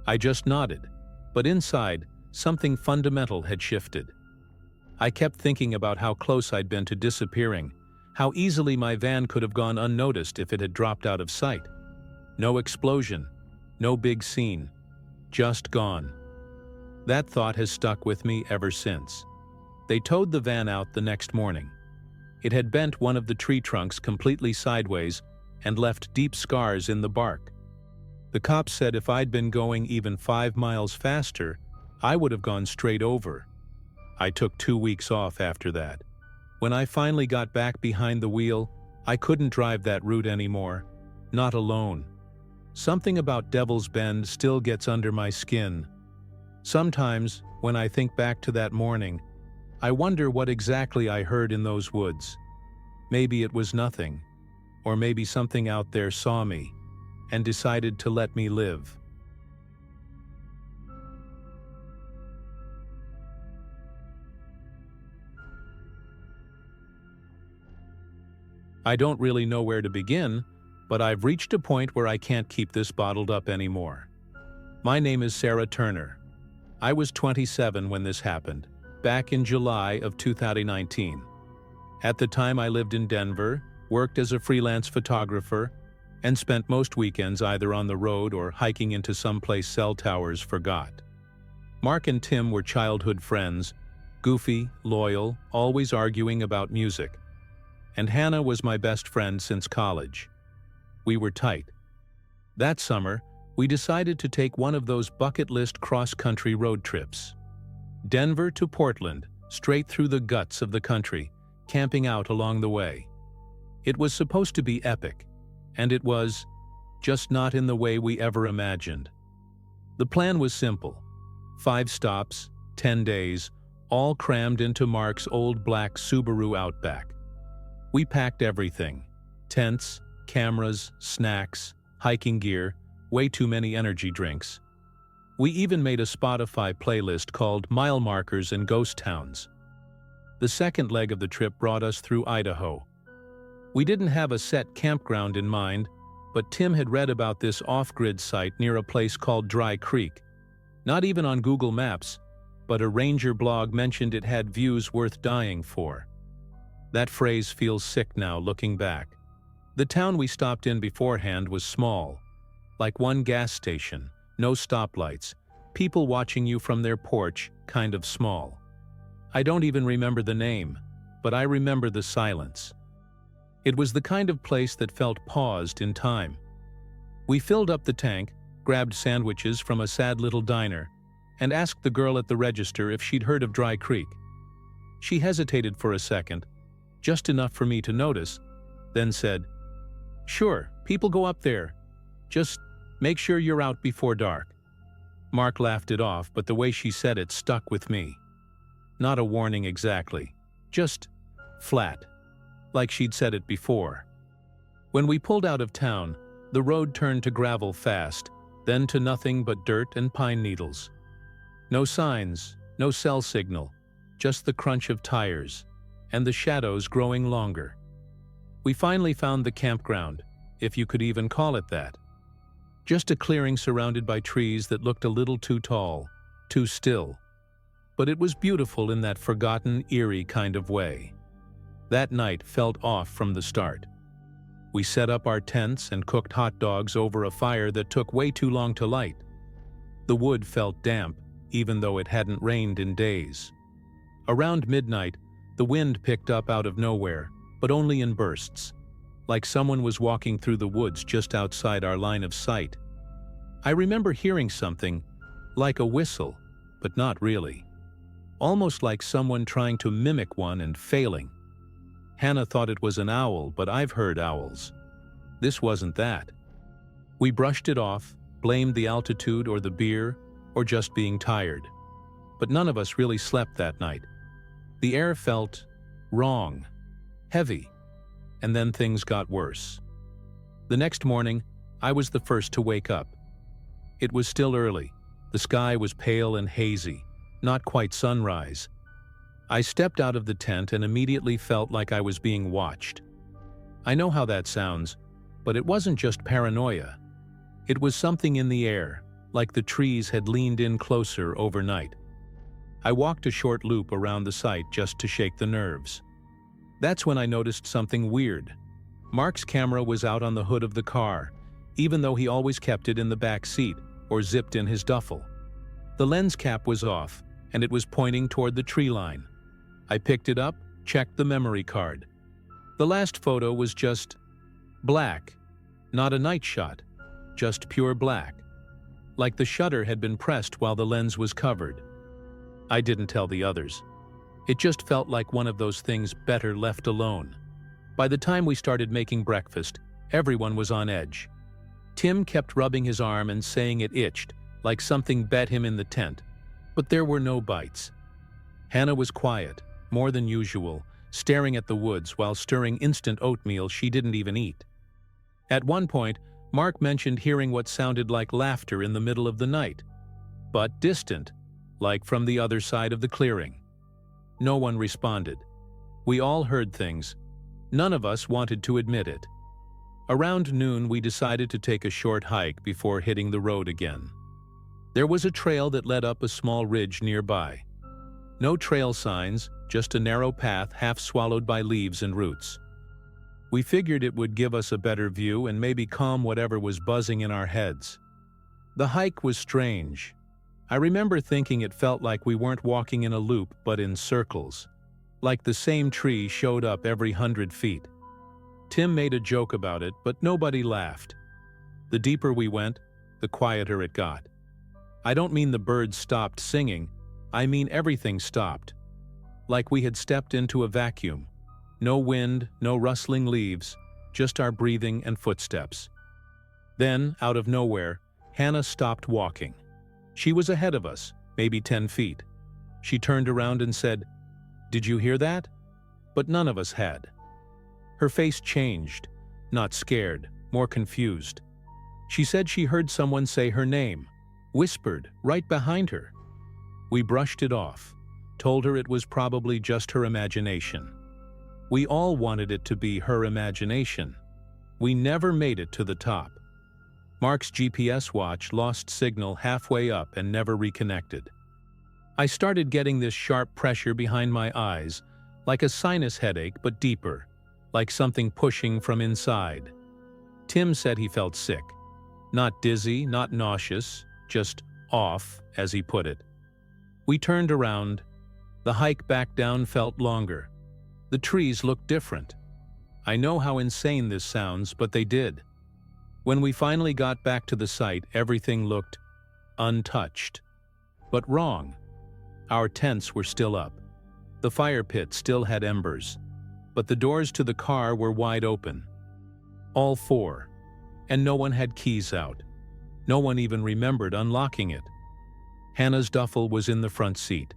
I just nodded, but inside, something fundamental had shifted. I kept thinking about how close I'd been to disappearing, how easily my van could have gone unnoticed if it had dropped out of sight. No explosion, no big scene, just gone. That thought has stuck with me ever since. They towed the van out the next morning. It had bent one of the tree trunks completely sideways and left deep scars in the bark. The cops said if I'd been going even 5 miles faster, I would have gone straight over. I took 2 weeks off after that. When I finally got back behind the wheel, I couldn't drive that route anymore, not alone. Something about Devil's Bend still gets under my skin. Sometimes, when I think back to that morning, I wonder what exactly I heard in those woods. Maybe it was nothing, or maybe something out there saw me and decided to let me live. I don't really know where to begin, but I've reached a point where I can't keep this bottled up anymore. My name is Sarah Turner. I was 27 when this happened, back in July of 2019. At the time I lived in Denver, worked as a freelance photographer, and spent most weekends either on the road or hiking into someplace cell towers forgot. Mark and Tim were childhood friends, goofy, loyal, always arguing about music. And Hannah was my best friend since college. We were tight. That summer, we decided to take one of those bucket list cross-country road trips. Denver to Portland, straight through the guts of the country, camping out along the way. It was supposed to be epic, and it was, just not in the way we ever imagined. The plan was simple. 5 stops, 10 days, all crammed into Mark's old black Subaru Outback. We packed everything: tents, cameras, snacks, hiking gear, way too many energy drinks. We even made a Spotify playlist called Mile Markers and Ghost Towns. The second leg of the trip brought us through Idaho. We didn't have a set campground in mind, but Tim had read about this off-grid site near a place called Dry Creek. Not even on Google Maps, but a ranger blog mentioned it had views worth dying for. That phrase feels sick now looking back. The town we stopped in beforehand was small, like one gas station, no stoplights, people watching you from their porch, kind of small. I don't even remember the name, but I remember the silence. It was the kind of place that felt paused in time. We filled up the tank, grabbed sandwiches from a sad little diner, and asked the girl at the register if she'd heard of Dry Creek. She hesitated for a second, just enough for me to notice, then said, "Sure, people go up there. Just make sure you're out before dark." Mark laughed it off, but the way she said it stuck with me. Not a warning exactly, just flat, like she'd said it before. When we pulled out of town, the road turned to gravel fast, then to nothing but dirt and pine needles. No signs, no cell signal, just the crunch of tires, and the shadows growing longer. We finally found the campground, if you could even call it that. Just a clearing surrounded by trees that looked a little too tall, too still. but it was beautiful in that forgotten, eerie kind of way. That night felt off from the start. We set up our tents and cooked hot dogs over a fire that took way too long to light. The wood felt damp, even though it hadn't rained in days. Around midnight, the wind picked up out of nowhere, but only in bursts, like someone was walking through the woods just outside our line of sight. I remember hearing something, like a whistle, but not really. Almost like someone trying to mimic one and failing. Hannah thought it was an owl, but I've heard owls. This wasn't that. We brushed it off, blamed the altitude or the beer, or just being tired. But none of us really slept that night. The air felt wrong, heavy, and then things got worse. The next morning, I was the first to wake up. It was still early. The sky was pale and hazy, not quite sunrise. I stepped out of the tent and immediately felt like I was being watched. I know how that sounds, but it wasn't just paranoia. It was something in the air, like the trees had leaned in closer overnight. I walked a short loop around the site just to shake the nerves. That's when I noticed something weird. Mark's camera was out on the hood of the car, even though he always kept it in the back seat or zipped in his duffel. The lens cap was off, and it was pointing toward the tree line. I picked it up, checked the memory card. The last photo was just black, not a night shot, just pure black, like the shutter had been pressed while the lens was covered. I didn't tell the others. It just felt like one of those things better left alone. By the time we started making breakfast, everyone was on edge. Tim kept rubbing his arm and saying it itched, like something bit him in the tent, but there were no bites. Hannah was quiet, more than usual, staring at the woods while stirring instant oatmeal she didn't even eat. At one point, Mark mentioned hearing what sounded like laughter in the middle of the night, but distant, like from the other side of the clearing. No one responded. We all heard things. None of us wanted to admit it. Around noon, we decided to take a short hike before hitting the road again. There was a trail that led up a small ridge nearby. No trail signs, just a narrow path half swallowed by leaves and roots. We figured it would give us a better view and maybe calm whatever was buzzing in our heads. The hike was strange. I remember thinking it felt like we weren't walking in a loop but in circles, like the same tree showed up every 100 feet. Tim made a joke about it, but nobody laughed. The deeper we went, the quieter it got. I don't mean the birds stopped singing, I mean everything stopped. Like we had stepped into a vacuum. No wind, no rustling leaves, just our breathing and footsteps. Then, out of nowhere, Hannah stopped walking. She was ahead of us, maybe 10 feet. She turned around and said, "Did you hear that?" But none of us had. Her face changed, not scared, more confused. She said she heard someone say her name, whispered right behind her. We brushed it off, told her it was probably just her imagination. We all wanted it to be her imagination. We never made it to the top. Mark's GPS watch lost signal halfway up and never reconnected. I started getting this sharp pressure behind my eyes, like a sinus headache but deeper, like something pushing from inside. Tim said he felt sick. Not dizzy, not nauseous, just off, as he put it. We turned around. The hike back down felt longer. The trees looked different. I know how insane this sounds, but they did. When we finally got back to the site, everything looked untouched. But wrong. Our tents were still up. The fire pit still had embers. But the doors to the car were wide open. All four. And no one had keys out. No one even remembered unlocking it. Hannah's duffel was in the front seat,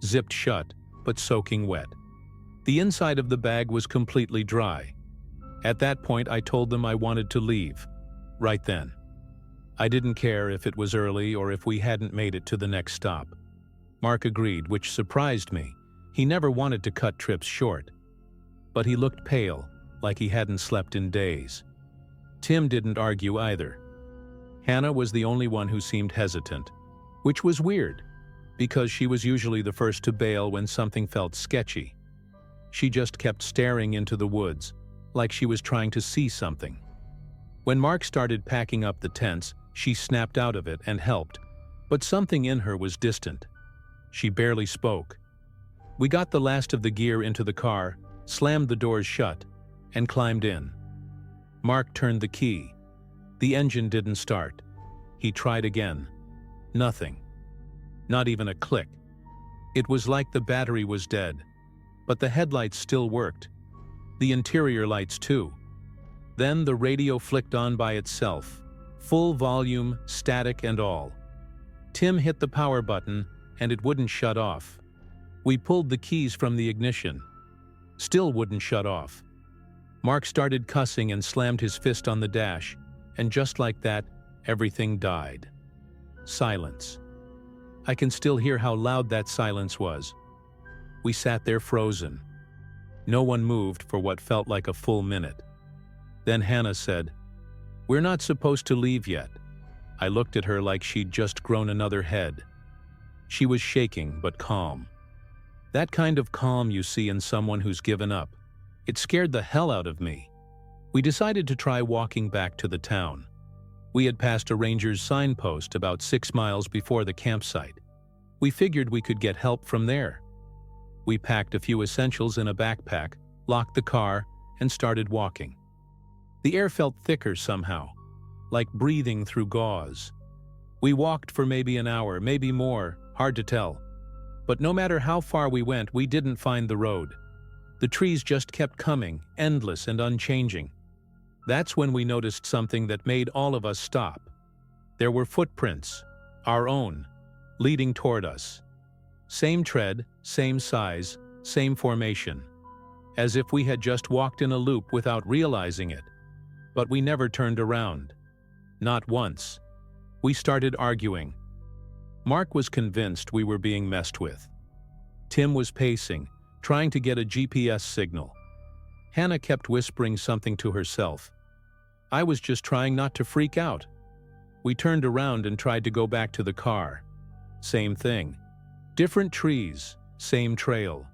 zipped shut, but soaking wet. The inside of the bag was completely dry. At that point, I told them I wanted to leave. Right then. I didn't care if it was early or if we hadn't made it to the next stop. Mark agreed, which surprised me. He never wanted to cut trips short. But he looked pale, like he hadn't slept in days. Tim didn't argue either. Hannah was the only one who seemed hesitant, which was weird. because she was usually the first to bail when something felt sketchy. She just kept staring into the woods, like she was trying to see something. When Mark started packing up the tents, she snapped out of it and helped, but something in her was distant. She barely spoke. We got the last of the gear into the car, slammed the doors shut, and climbed in. Mark turned the key. The engine didn't start. He tried again. Nothing. Not even a click. It was like the battery was dead, but the headlights still worked. The interior lights too. Then the radio flicked on by itself, full volume, static and all. Tim hit the power button and it wouldn't shut off. We pulled the keys from the ignition. Still wouldn't shut off. Mark started cussing and slammed his fist on the dash, and just like that, everything died. Silence. I can still hear how loud that silence was. We sat there frozen. No one moved for what felt like a full minute. Then Hannah said, "We're not supposed to leave yet." I looked at her like she'd just grown another head. She was shaking but calm. That kind of calm you see in someone who's given up. It scared the hell out of me. We decided to try walking back to the town. We had passed a ranger's signpost about 6 miles before the campsite. We figured we could get help from there. We packed a few essentials in a backpack, locked the car, and started walking. The air felt thicker somehow, like breathing through gauze. We walked for maybe an hour, maybe more, hard to tell. But no matter how far we went, we didn't find the road. The trees just kept coming, endless and unchanging. That's when we noticed something that made all of us stop. There were footprints, our own, leading toward us. Same tread, same size, same formation. As if we had just walked in a loop without realizing it. But we never turned around. Not once. We started arguing. Mark was convinced we were being messed with. Tim was pacing, trying to get a GPS signal. Hannah kept whispering something to herself. I was just trying not to freak out. We turned around and tried to go back to the car. Same thing. Different trees, same trail.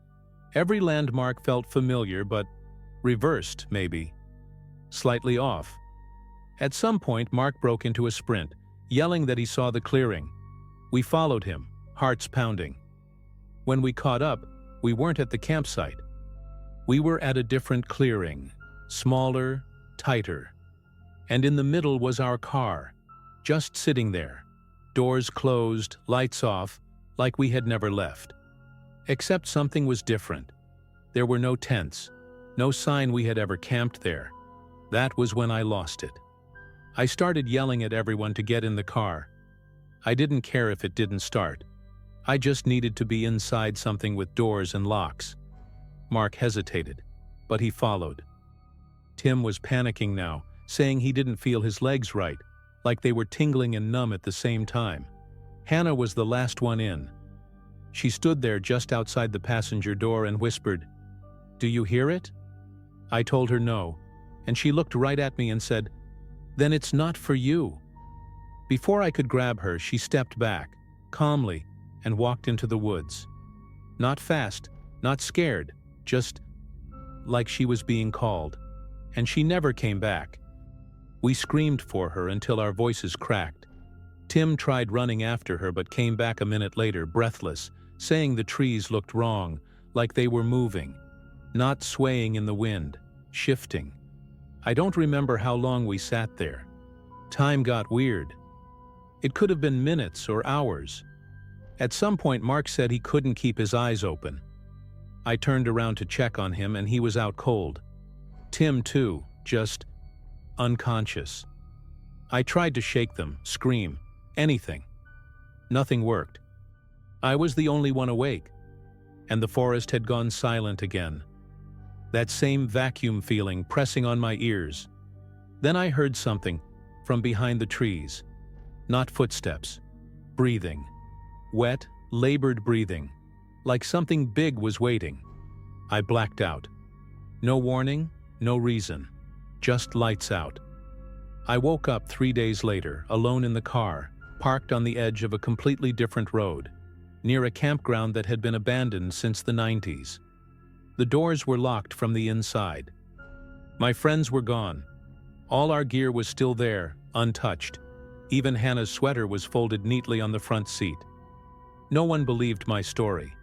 Every landmark felt familiar, but reversed, maybe. Slightly off. At some point, Mark broke into a sprint, yelling that he saw the clearing. We followed him, hearts pounding. When we caught up, we weren't at the campsite. We were at a different clearing, smaller, tighter. And in the middle was our car, just sitting there, doors closed, lights off, like we had never left. Except something was different. There were no tents, no sign we had ever camped there. That was when I lost it. I started yelling at everyone to get in the car. I didn't care if it didn't start. I just needed to be inside something with doors and locks. Mark hesitated, but he followed. Tim was panicking now, saying he didn't feel his legs right, like they were tingling and numb at the same time. Hannah was the last one in. She stood there just outside the passenger door and whispered, "Do you hear it?" I told her no, and she looked right at me and said, "Then it's not for you." Before I could grab her, she stepped back, calmly, and walked into the woods. Not fast, not scared, just like she was being called. And she never came back. We screamed for her until our voices cracked. Tim tried running after her but came back a minute later, breathless, saying the trees looked wrong, like they were moving, not swaying in the wind, shifting. I don't remember how long we sat there. Time got weird. It could have been minutes or hours. At some point, Mark said he couldn't keep his eyes open. I turned around to check on him and he was out cold. Tim too, just unconscious. I tried to shake them, scream, anything. Nothing worked. I was the only one awake, and the forest had gone silent again. That same vacuum feeling pressing on my ears. Then I heard something from behind the trees. Not footsteps. Breathing. Wet, labored breathing. Like something big was waiting. I blacked out. No warning, no reason. Just lights out. I woke up 3 days later, alone in the car, parked on the edge of a completely different road. near a campground that had been abandoned since the 90s. The doors were locked from the inside. My friends were gone. All our gear was still there, untouched. Even Hannah's sweater was folded neatly on the front seat. No one believed my story.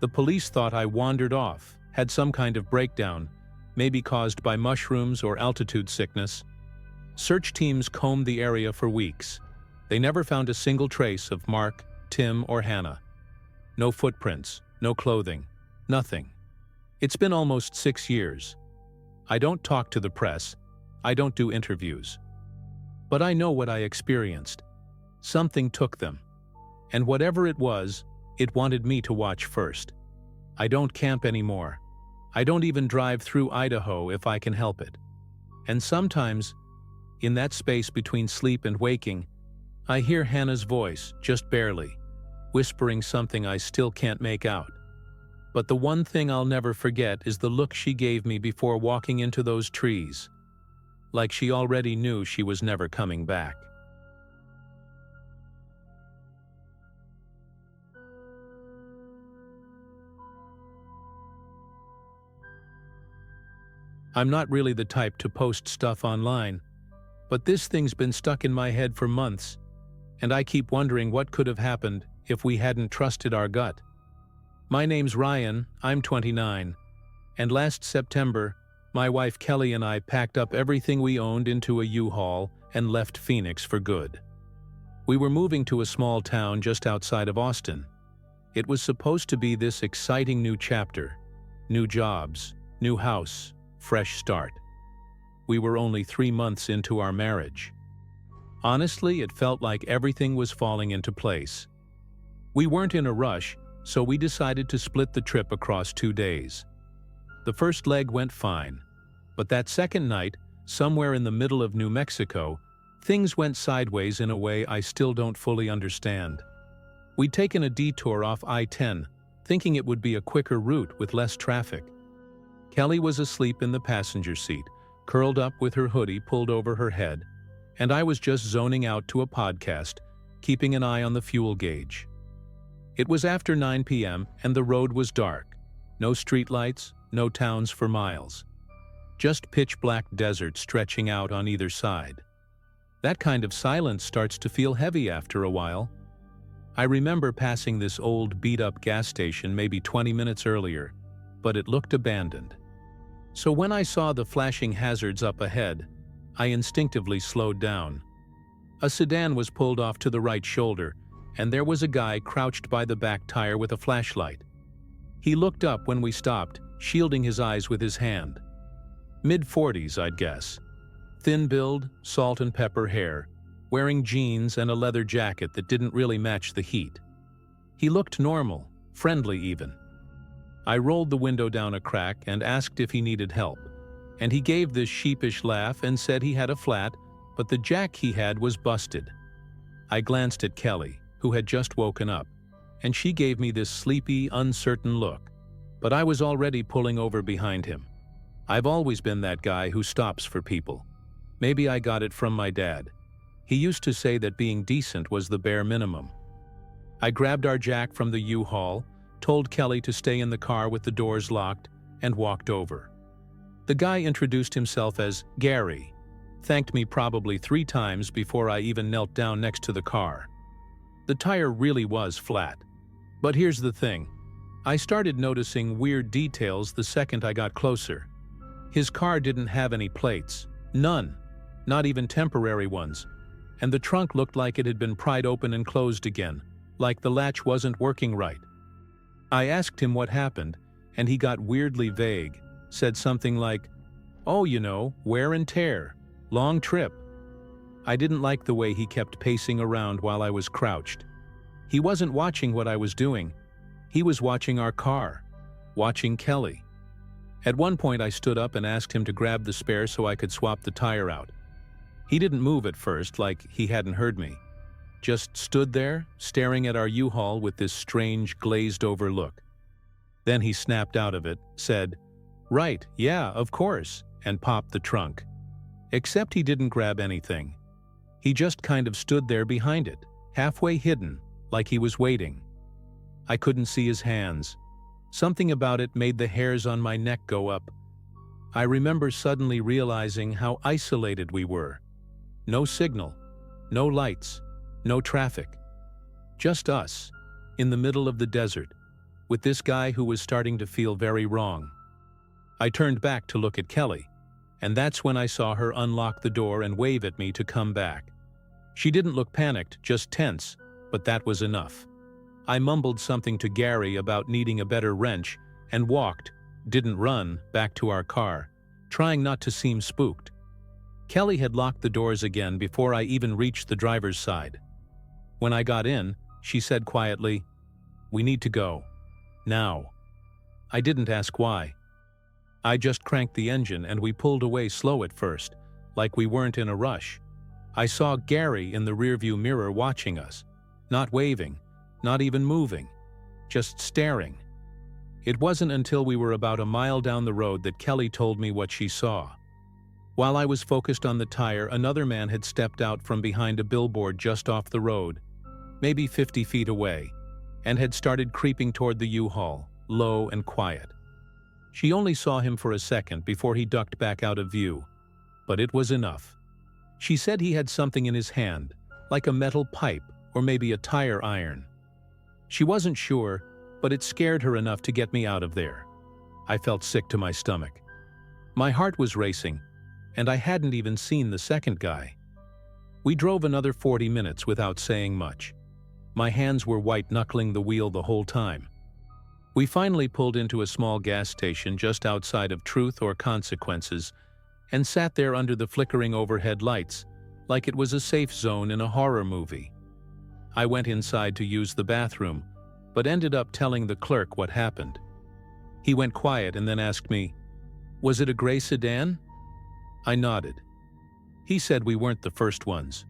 The police thought I wandered off, had some kind of breakdown, maybe caused by mushrooms or altitude sickness. Search teams combed the area for weeks. They never found a single trace of Mark, Tim, or Hannah. No footprints, no clothing, nothing. It's been almost 6 years. I don't talk to the press. I don't do interviews. But I know what I experienced. Something took them. And whatever it was, it wanted me to watch first. I don't camp anymore. I don't even drive through Idaho if I can help it. And sometimes, in that space between sleep and waking, I hear Hannah's voice, just barely, whispering something I still can't make out. But the one thing I'll never forget is the look she gave me before walking into those trees, like she already knew she was never coming back. I'm not really the type to post stuff online, but this thing's been stuck in my head for months, and I keep wondering what could have happened if we hadn't trusted our gut. My name's Ryan, I'm 29, and last September, my wife Kelly and I packed up everything we owned into a U-Haul and left Phoenix for good. We were moving to a small town just outside of Austin. It was supposed to be this exciting new chapter, new jobs, new house, fresh start. We were only 3 months into our marriage. Honestly, it felt like everything was falling into place. We weren't in a rush, so we decided to split the trip across 2 days. The first leg went fine, but that second night, somewhere in the middle of New Mexico, things went sideways in a way I still don't fully understand. We'd taken a detour off I-10, thinking it would be a quicker route with less traffic. Kelly was asleep in the passenger seat, curled up with her hoodie pulled over her head, and I was just zoning out to a podcast, keeping an eye on the fuel gauge. It was after 9 p.m. and the road was dark. No streetlights, no towns for miles. Just pitch-black desert stretching out on either side. That kind of silence starts to feel heavy after a while. I remember passing this old beat-up gas station maybe 20 minutes earlier, but it looked abandoned. So when I saw the flashing hazards up ahead, I instinctively slowed down. A sedan was pulled off to the right shoulder, and there was a guy crouched by the back tire with a flashlight. He looked up when we stopped, shielding his eyes with his hand. Mid-40s, I'd guess. Thin build, salt and pepper hair, wearing jeans and a leather jacket that didn't really match the heat. He looked normal, friendly even. I rolled the window down a crack and asked if he needed help, and he gave this sheepish laugh and said he had a flat, but the jack he had was busted. I glanced at Kelly, who had just woken up, and she gave me this sleepy, uncertain look, but I was already pulling over behind him. I've always been that guy who stops for people. Maybe I got it from my dad. He used to say that being decent was the bare minimum. I grabbed our jack from the U-Haul, told Kelly to stay in the car with the doors locked, and walked over. The guy introduced himself as Gary, thanked me probably 3 times before I even knelt down next to the car. The tire really was flat. But here's the thing. I started noticing weird details the second I got closer. His car didn't have any plates. None. Not even temporary ones. And the trunk looked like it had been pried open and closed again, like the latch wasn't working right. I asked him what happened, and he got weirdly vague, said something like, "Oh, you know, wear and tear. Long trip." I didn't like the way he kept pacing around while I was crouched. He wasn't watching what I was doing. He was watching our car, watching Kelly. At one point I stood up and asked him to grab the spare so I could swap the tire out. He didn't move at first, like he hadn't heard me. Just stood there, staring at our U-Haul with this strange, glazed-over look. Then he snapped out of it, said, "Right, yeah, of course," and popped the trunk. Except he didn't grab anything. He just kind of stood there behind it, halfway hidden, like he was waiting. I couldn't see his hands. Something about it made the hairs on my neck go up. I remember suddenly realizing how isolated we were. No signal, no lights, no traffic. Just us, in the middle of the desert, with this guy who was starting to feel very wrong. I turned back to look at Kelly, and that's when I saw her unlock the door and wave at me to come back. She didn't look panicked, just tense, but that was enough. I mumbled something to Gary about needing a better wrench and walked, didn't run, back to our car, trying not to seem spooked. Kelly had locked the doors again before I even reached the driver's side. When I got in, she said quietly, "We need to go. Now." I didn't ask why. I just cranked the engine and we pulled away slow at first, like we weren't in a rush. I saw Gary in the rearview mirror watching us, not waving, not even moving, just staring. It wasn't until we were about a mile down the road that Kelly told me what she saw. While I was focused on the tire, another man had stepped out from behind a billboard just off the road, maybe 50 feet away, and had started creeping toward the U-Haul, low and quiet. She only saw him for a second before he ducked back out of view, but it was enough. She said he had something in his hand, like a metal pipe or maybe a tire iron. She wasn't sure, but it scared her enough to get me out of there. I felt sick to my stomach. My heart was racing, and I hadn't even seen the second guy. We drove another 40 minutes without saying much. My hands were white-knuckling the wheel the whole time. We finally pulled into a small gas station just outside of Truth or Consequences and sat there under the flickering overhead lights, like it was a safe zone in a horror movie. I went inside to use the bathroom, but ended up telling the clerk what happened. He went quiet and then asked me, "Was it a gray sedan?" I nodded. He said we weren't the first ones.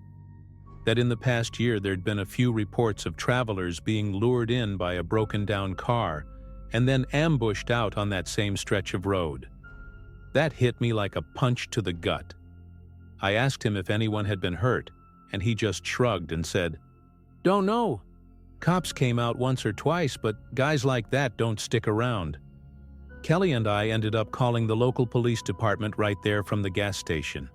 That in the past year there'd been a few reports of travelers being lured in by a broken-down car and then ambushed out on that same stretch of road. That hit me like a punch to the gut. I asked him if anyone had been hurt, and he just shrugged and said, "Don't know. Cops came out once or twice, but guys like that don't stick around." Kelly and I ended up calling the local police department right there from the gas station.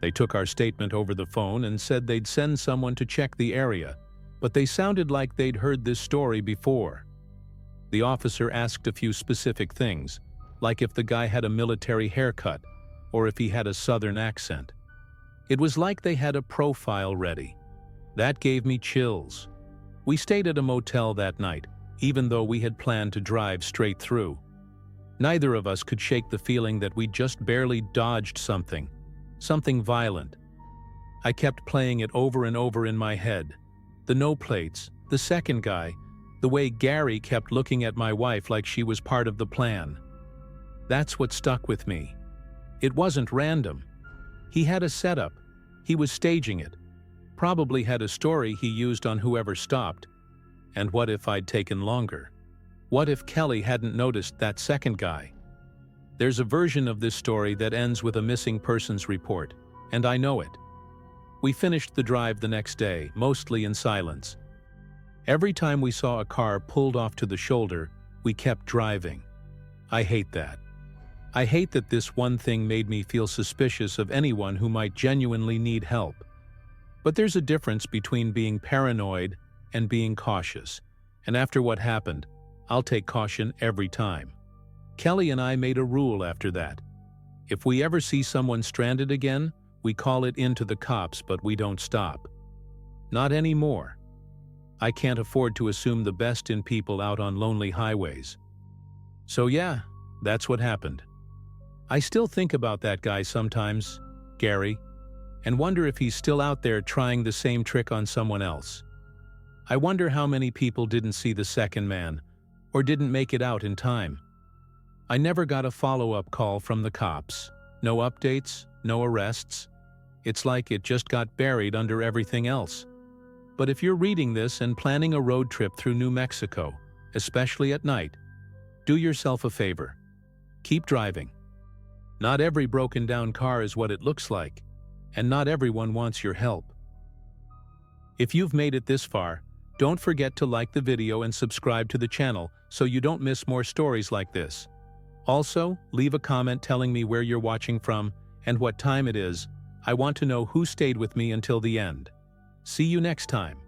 They took our statement over the phone and said they'd send someone to check the area, but they sounded like they'd heard this story before. The officer asked a few specific things, like if the guy had a military haircut or if he had a southern accent. It was like they had a profile ready. That gave me chills. We stayed at a motel that night, even though we had planned to drive straight through. Neither of us could shake the feeling that we'd just barely dodged something violent. I kept playing it over and over in my head. The no plates, the second guy, the way Gary kept looking at my wife like she was part of the plan. That's what stuck with me. It wasn't random. He had a setup. He was staging it. Probably had a story he used on whoever stopped. And what if I'd taken longer? What if Kelly hadn't noticed that second guy? There's a version of this story that ends with a missing persons report, and I know it. We finished the drive the next day, mostly in silence. Every time we saw a car pulled off to the shoulder, we kept driving. I hate that. I hate that this one thing made me feel suspicious of anyone who might genuinely need help. But there's a difference between being paranoid and being cautious, and after what happened, I'll take caution every time. Kelly and I made a rule after that. If we ever see someone stranded again, we call it in to the cops, but we don't stop. Not anymore. I can't afford to assume the best in people out on lonely highways. So yeah, that's what happened. I still think about that guy sometimes, Gary, and wonder if he's still out there trying the same trick on someone else. I wonder how many people didn't see the second man, or didn't make it out in time. I never got a follow-up call from the cops. No updates, no arrests. It's like it just got buried under everything else. But if you're reading this and planning a road trip through New Mexico, especially at night, do yourself a favor. Keep driving. Not every broken-down car is what it looks like, and not everyone wants your help. If you've made it this far, Don't forget to like the video and subscribe to the channel so you don't miss more stories like this. Also, leave a comment telling me where you're watching from and what time it is. I want to know who stayed with me until the end. See you next time.